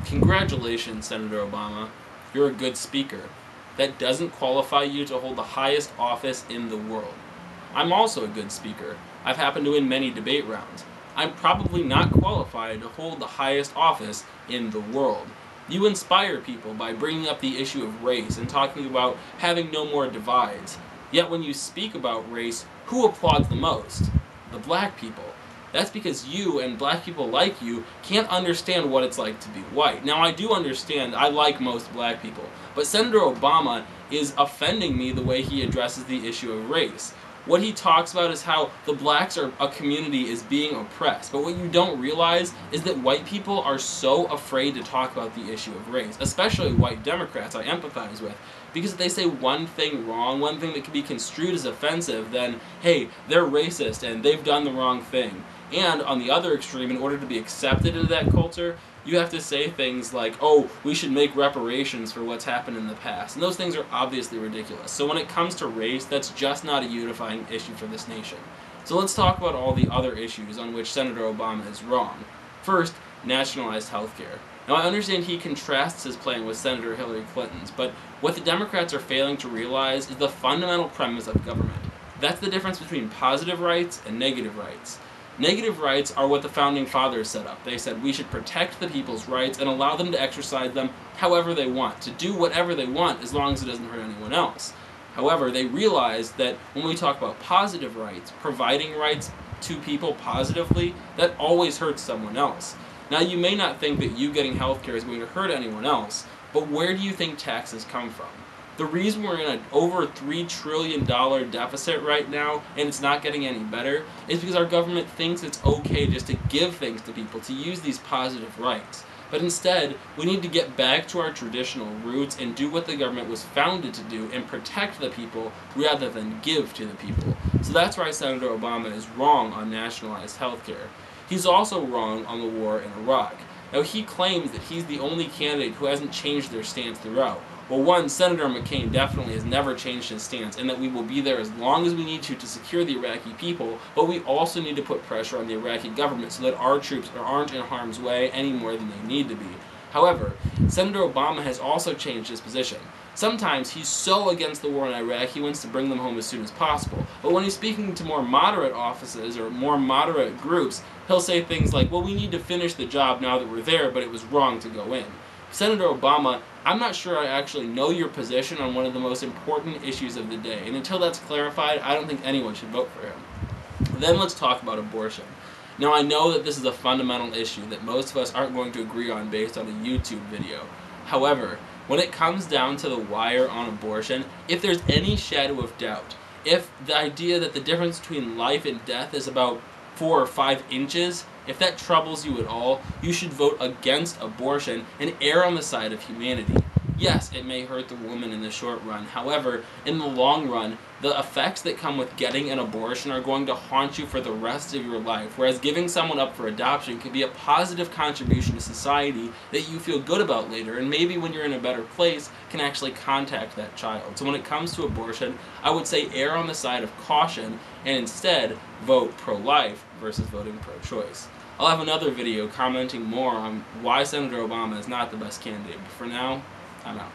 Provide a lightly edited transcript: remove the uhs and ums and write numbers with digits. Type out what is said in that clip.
Congratulations, Senator Obama. You're a good speaker. That doesn't qualify you to hold the highest office in the world. I'm also a good speaker. I've happened to win many debate rounds. I'm probably not qualified to hold the highest office in the world. You inspire people by bringing up the issue of race and talking about having no more divides. Yet when you speak about race, who applauds the most? The black people. That's because you and black people like you can't understand what it's like to be white. Now, I do understand, I like most black people, but Senator Obama is offending me the way he addresses the issue of race. What he talks about is how the blacks are a community is being oppressed, but what you don't realize is that white people are so afraid to talk about the issue of race, especially white Democrats I empathize with, because if they say one thing wrong, one thing that can be construed as offensive, then, hey, they're racist and they've done the wrong thing. And on the other extreme, in order to be accepted into that culture, you have to say things like, oh, we should make reparations for what's happened in the past. And those things are obviously ridiculous. So when it comes to race, that's just not a unifying issue for this nation. So let's talk about all the other issues on which Senator Obama is wrong. First, nationalized health care. Now, I understand he contrasts his plan with Senator Hillary Clinton's, but what the Democrats are failing to realize is the fundamental premise of government. That's the difference between positive rights and negative rights. Negative rights are what the Founding Fathers set up. They said we should protect the people's rights and allow them to exercise them however they want, to do whatever they want as long as it doesn't hurt anyone else. However, they realized that when we talk about positive rights, providing rights to people positively, that always hurts someone else. Now, you may not think that you getting health care is going to hurt anyone else, but where do you think taxes come from? The reason we're in an over $3 trillion deficit right now, and it's not getting any better, is because our government thinks it's okay just to give things to people, to use these positive rights. But instead, we need to get back to our traditional roots and do what the government was founded to do and protect the people rather than give to the people. So that's why Senator Obama is wrong on nationalized health care. He's also wrong on the war in Iraq. Now, he claims that he's the only candidate who hasn't changed their stance throughout. Well, one, Senator McCain definitely has never changed his stance, and that we will be there as long as we need to secure the Iraqi people, but we also need to put pressure on the Iraqi government so that our troops aren't in harm's way any more than they need to be. However, Senator Obama has also changed his position. Sometimes he's so against the war in Iraq he wants to bring them home as soon as possible, but when he's speaking to more moderate offices or more moderate groups, he'll say things like, well, we need to finish the job now that we're there, but it was wrong to go in. Senator Obama, I'm not sure I actually know your position on one of the most important issues of the day, and until that's clarified, I don't think anyone should vote for him. Then let's talk about abortion. Now, I know that this is a fundamental issue that most of us aren't going to agree on based on a YouTube video. However, when it comes down to the wire on abortion, if there's any shadow of doubt, if the idea that the difference between life and death is about 4 or 5 inches, if that troubles you at all, you should vote against abortion and err on the side of humanity. Yes, it may hurt the woman in the short run. However, in the long run, the effects that come with getting an abortion are going to haunt you for the rest of your life, whereas giving someone up for adoption can be a positive contribution to society that you feel good about later, and maybe when you're in a better place, can actually contact that child. So when it comes to abortion, I would say err on the side of caution, and instead vote pro-life versus voting pro-choice. I'll have another video commenting more on why Senator Obama is not the best candidate, but for now, I'm out.